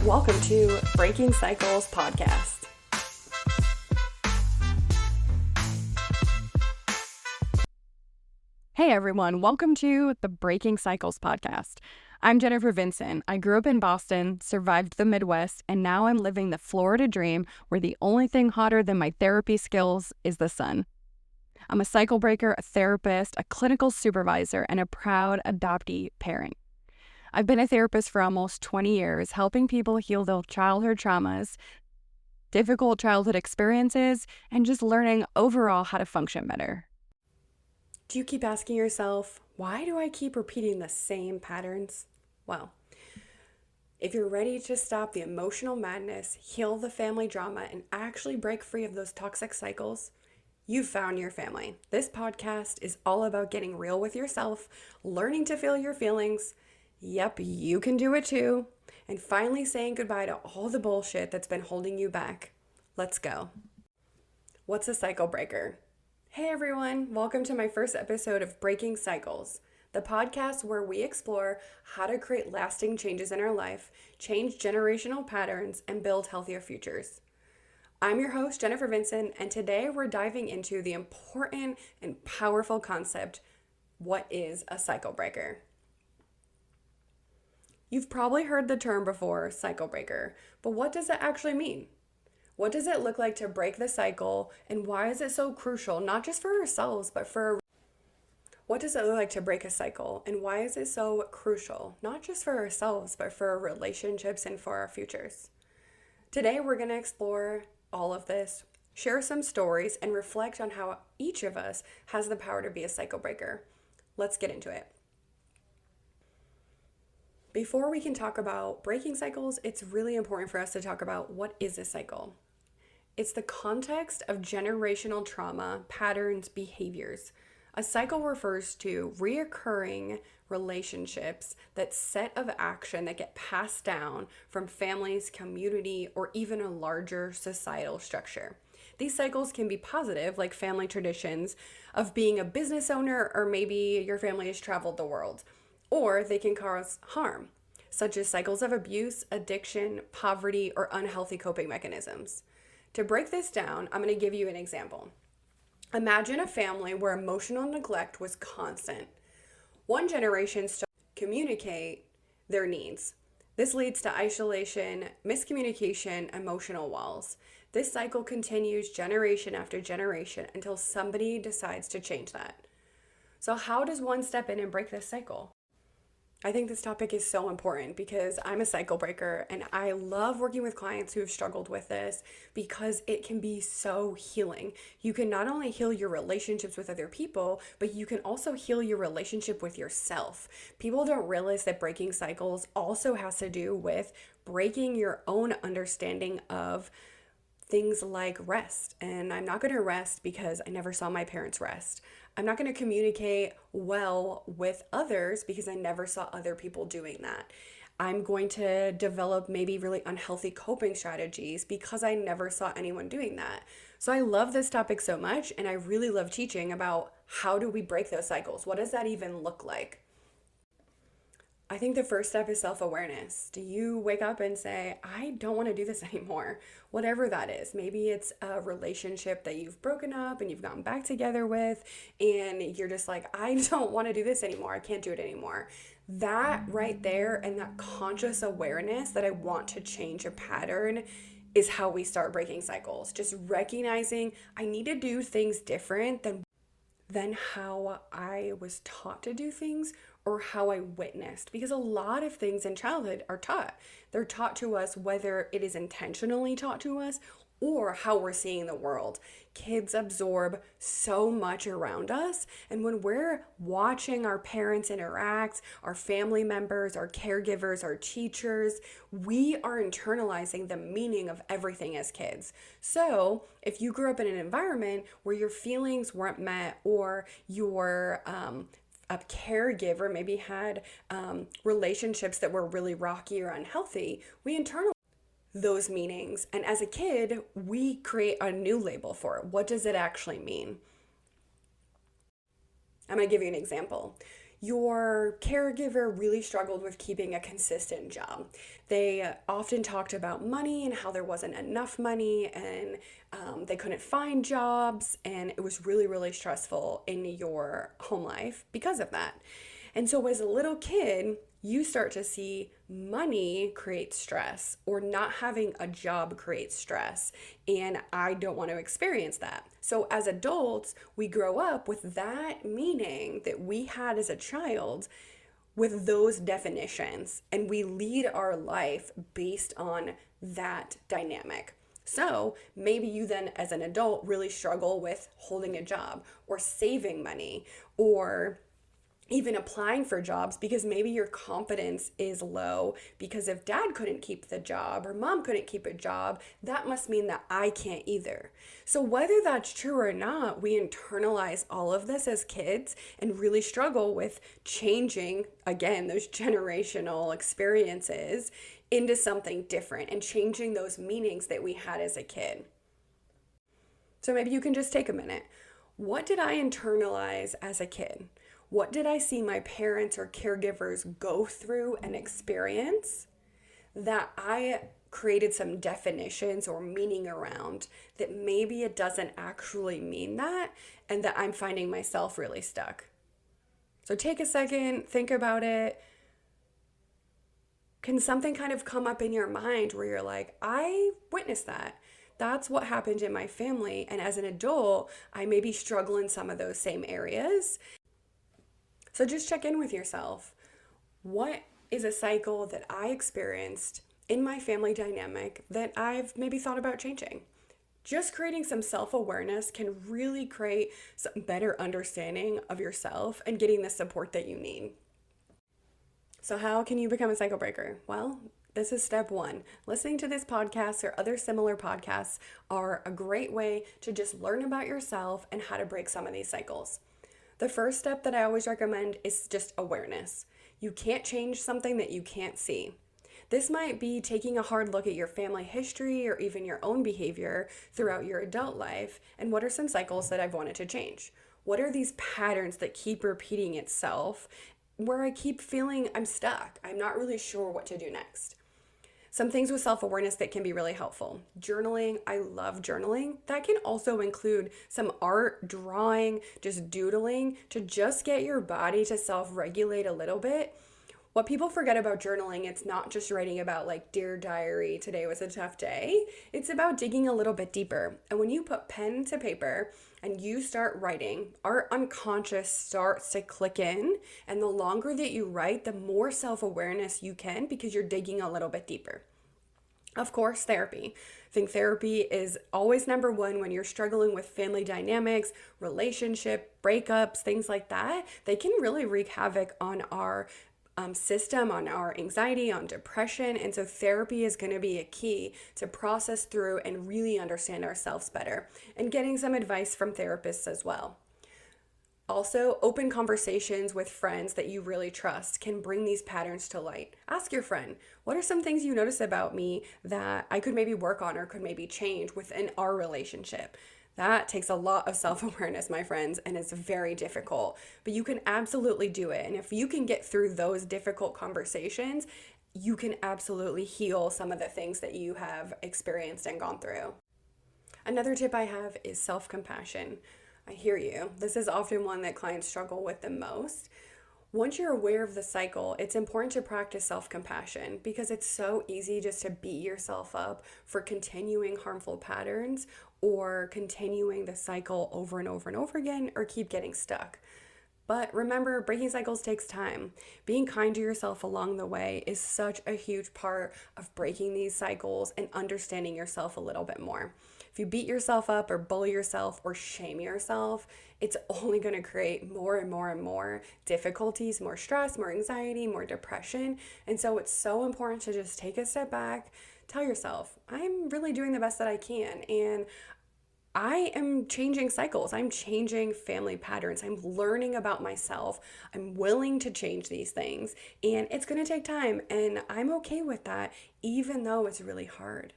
Welcome to Breaking Cycles podcast. Hey everyone, welcome to the Breaking Cycles podcast. I'm Jennifer Vincent. I grew up in Boston, survived the Midwest, and now I'm living the Florida dream where the only thing hotter than my therapy skills is the sun. I'm a cycle breaker, a therapist, a clinical supervisor, and a proud adoptee parent. I've been a therapist for almost 20 years, helping people heal their childhood traumas, difficult childhood experiences, and just learning overall how to function better. Do you keep asking yourself, why do I keep repeating the same patterns? Well, if you're ready to stop the emotional madness, heal the family drama, and actually break free of those toxic cycles, you've found your family. This podcast is all about getting real with yourself, learning to feel your feelings. Yep, you can do it too. And finally saying goodbye to all the bullshit that's been holding you back. Let's go. What's a cycle breaker? Hey everyone, welcome to my first episode of Breaking Cycles, the podcast where we explore how to create lasting changes in our life, change generational patterns, and build healthier futures. I'm your host, Jennifer Vincent, and today we're diving into the important and powerful concept, what is a cycle breaker? You've probably heard the term before, cycle breaker, but what does it actually mean? What does it look like to break the cycle, and why is it so crucial, not just for ourselves, but for what does it look like to break a cycle, and why is it so crucial, not just for ourselves, but for our relationships and for our futures? Today, we're going to explore all of this, share some stories, and reflect on how each of us has the power to be a cycle breaker. Let's get into it. Before we can talk about breaking cycles, it's really important for us to talk about what is a cycle. It's the context of generational trauma, patterns, behaviors. A cycle refers to reoccurring relationships, that set of action that get passed down from families, community, or even a larger societal structure. These cycles can be positive, like family traditions of being a business owner, or maybe your family has traveled the world. Or they can cause harm, such as cycles of abuse, addiction, poverty, or unhealthy coping mechanisms. To break this down, I'm going to give you an example. Imagine a family where emotional neglect was constant. One generation starts to communicate their needs. This leads to isolation, miscommunication, emotional walls. This cycle continues generation after generation until somebody decides to change that. So how does one step in and break this cycle? I think this topic is so important because I'm a cycle breaker and I love working with clients who have struggled with this because it can be so healing. You can not only heal your relationships with other people, but you can also heal your relationship with yourself. People don't realize that breaking cycles also has to do with breaking your own understanding of things like rest. And I'm not going to rest because I never saw my parents rest. I'm not going to communicate well with others because I never saw other people doing that. I'm going to develop maybe really unhealthy coping strategies because I never saw anyone doing that. So I love this topic so much, and I really love teaching about how do we break those cycles? What does that even look like? I think the first step is self-awareness. Do you wake up and say, I don't want to do this anymore? Whatever that is. Maybe it's a relationship that you've broken up and you've gotten back together with, and you're just like, I don't want to do this anymore. I can't do it anymore. That right there and that conscious awareness that I want to change a pattern is how we start breaking cycles. Just recognizing I need to do things different than how I was taught to do things or how I witnessed. Because a lot of things in childhood are taught. They're taught to us, whether it is intentionally taught to us or how we're seeing the world. Kids absorb so much around us. And when we're watching our parents interact, our family members, our caregivers, our teachers, we are internalizing the meaning of everything as kids. So if you grew up in an environment where your feelings weren't met, or your a caregiver maybe had relationships that were really rocky or unhealthy, we internalize those meanings. And as a kid, we create a new label for it. What does it actually mean? I'm going to give you an example. Your caregiver really struggled with keeping a consistent job. They often talked about money and how there wasn't enough money, and they couldn't find jobs, and it was really, really stressful in your home life because of that. And so, as a little kid, you start to see money create stress, or not having a job creates stress. And I don't want to experience that. So, as adults, we grow up with that meaning that we had as a child with those definitions, and we lead our life based on that dynamic. So maybe you then, as an adult, really struggle with holding a job or saving money or even applying for jobs because maybe your confidence is low because if dad couldn't keep the job or mom couldn't keep a job, that must mean that I can't either. So whether that's true or not, we internalize all of this as kids and really struggle with changing, again, those generational experiences into something different and changing those meanings that we had as a kid. So maybe you can just take a minute. What did I internalize as a kid? What did I see my parents or caregivers go through and experience that I created some definitions or meaning around that maybe it doesn't actually mean that, and that I'm finding myself really stuck? So take a second, think about it. Can something kind of come up in your mind where you're like, I witnessed that? That's what happened in my family. And as an adult, I maybe struggle in some of those same areas. So just check in with yourself. What is a cycle that I experienced in my family dynamic that I've maybe thought about changing? Just creating some self-awareness can really create some better understanding of yourself and getting the support that you need. So how can you become a cycle breaker? Well, this is step one. Listening to this podcast or other similar podcasts are a great way to just learn about yourself and how to break some of these cycles. The first step that I always recommend is just awareness. You can't change something that you can't see. This might be taking a hard look at your family history or even your own behavior throughout your adult life, and what are some cycles that I've wanted to change? What are these patterns that keep repeating itself where I keep feeling I'm stuck? I'm not really sure what to do next. Some things with self-awareness that can be really helpful. Journaling, I love journaling. That can also include some art, drawing, just doodling to just get your body to self-regulate a little bit. What people forget about journaling, it's not just writing about like, dear diary, today was a tough day. It's about digging a little bit deeper. And when you put pen to paper and you start writing, our unconscious starts to click in. And the longer that you write, the more self-awareness you can because you're digging a little bit deeper. Of course, therapy. I think therapy is always number one when you're struggling with family dynamics, relationship, breakups, things like that. They can really wreak havoc on our system, on our anxiety, on depression. And so therapy is going to be a key to process through and really understand ourselves better, and getting some advice from therapists as well. Also, open conversations with friends that you really trust can bring these patterns to light. Ask your friend, what are some things you notice about me that I could maybe work on or could maybe change within our relationship? That takes a lot of self-awareness, my friends, and it's very difficult, but you can absolutely do it. And if you can get through those difficult conversations, you can absolutely heal some of the things that you have experienced and gone through. Another tip I have is self-compassion. I hear you. This is often one that clients struggle with the most. Once you're aware of the cycle, it's important to practice self-compassion because it's so easy just to beat yourself up for continuing harmful patterns or continuing the cycle over and over and over again, or keep getting stuck. But remember, breaking cycles takes time. Being kind to yourself along the way is such a huge part of breaking these cycles and understanding yourself a little bit more. If you beat yourself up or bully yourself or shame yourself, it's only going to create more and more and more difficulties, more stress, more anxiety, more depression. And so it's so important to just take a step back, tell yourself, I'm really doing the best that I can. And I am changing cycles. I'm changing family patterns. I'm learning about myself. I'm willing to change these things. And it's going to take time. And I'm okay with that, even though it's really hard.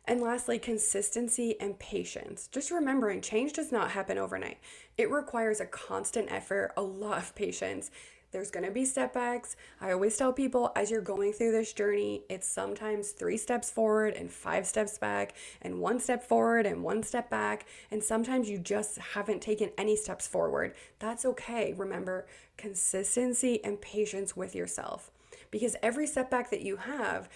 And lastly, consistency and patience. Just remembering change does not happen overnight. It requires a constant effort, a lot of patience. There's going to be setbacks. I always tell people as you're going through this journey, it's sometimes 3 steps forward and 5 steps back, and 1 step forward and 1 step back. And sometimes you just haven't taken any steps forward. That's okay. Remember, consistency and patience with yourself. Because every setback that you have,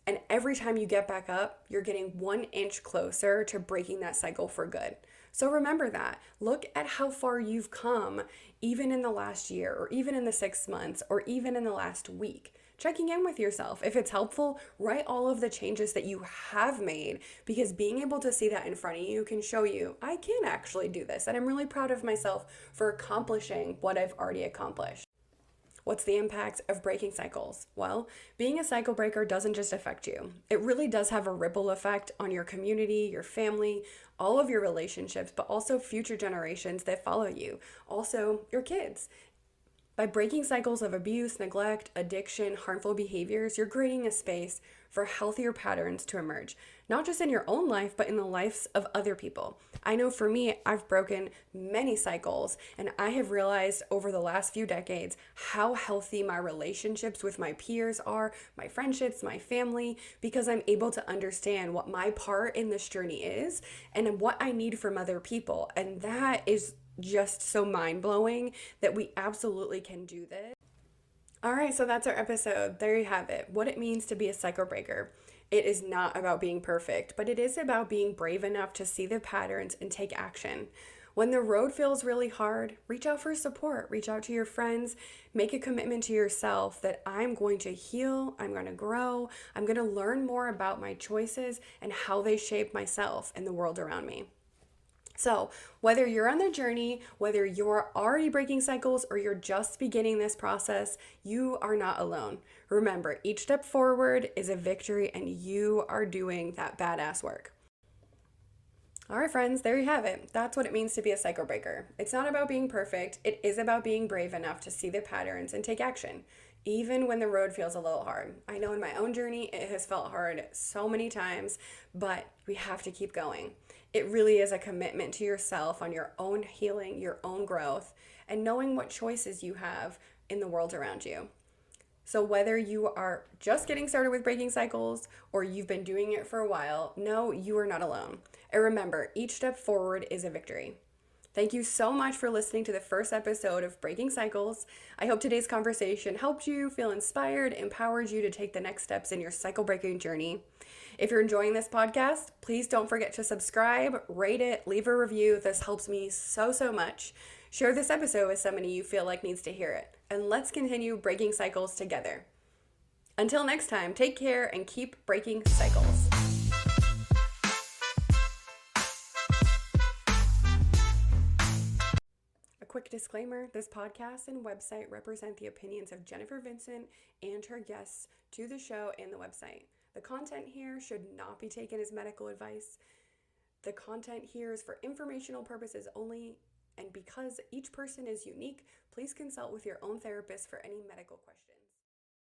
and every time you get back up, you're getting 1 inch closer to breaking that cycle for good. So remember that. Look at how far you've come, even in the last year, or even in the 6 months, or even in the last week. Checking in with yourself. If it's helpful, write all of the changes that you have made, because being able to see that in front of you can show you, I can actually do this. And I'm really proud of myself for accomplishing what I've already accomplished. What's the impact of breaking cycles? Well, being a cycle breaker doesn't just affect you. It really does have a ripple effect on your community, your family, all of your relationships, but also future generations that follow you, also your kids. By breaking cycles of abuse, neglect, addiction, harmful behaviors, you're creating a space for healthier patterns to emerge, not just in your own life, but in the lives of other people. I know for me, I've broken many cycles, and I have realized over the last few decades how healthy my relationships with my peers are, my friendships, my family, because I'm able to understand what my part in this journey is and what I need from other people. And that is just so mind-blowing that we absolutely can do this. All right, so that's our episode. There you have it. What it means to be a cycle breaker. It is not about being perfect, but it is about being brave enough to see the patterns and take action. When the road feels really hard, reach out for support. Reach out to your friends. Make a commitment to yourself that I'm going to heal, I'm going to grow, I'm going to learn more about my choices and how they shape myself and the world around me. So, whether you're on the journey, whether you're already breaking cycles, or you're just beginning this process, you are not alone. Remember, each step forward is a victory, and you are doing that badass work. All right, friends, there you have it. That's what it means to be a cycle breaker. It's not about being perfect. It is about being brave enough to see the patterns and take action, even when the road feels a little hard. I know in my own journey, it has felt hard so many times, but we have to keep going. It really is a commitment to yourself on your own healing, your own growth, and knowing what choices you have in the world around you. So whether you are just getting started with breaking cycles or you've been doing it for a while, no, you are not alone. And remember, each step forward is a victory. Thank you so much for listening to the first episode of Breaking Cycles. I hope today's conversation helped you feel inspired, empowered you to take the next steps in your cycle breaking journey. If you're enjoying this podcast, please don't forget to subscribe, rate it, leave a review. This helps me so much. Share this episode with somebody you feel like needs to hear it. And let's continue breaking cycles together. Until next time, take care and keep breaking cycles. A quick disclaimer, this podcast and website represent the opinions of Jennifer Vincent and her guests to the show and the website. The content here should not be taken as medical advice. The content here is for informational purposes only, and because each person is unique, please consult with your own therapist for any medical questions.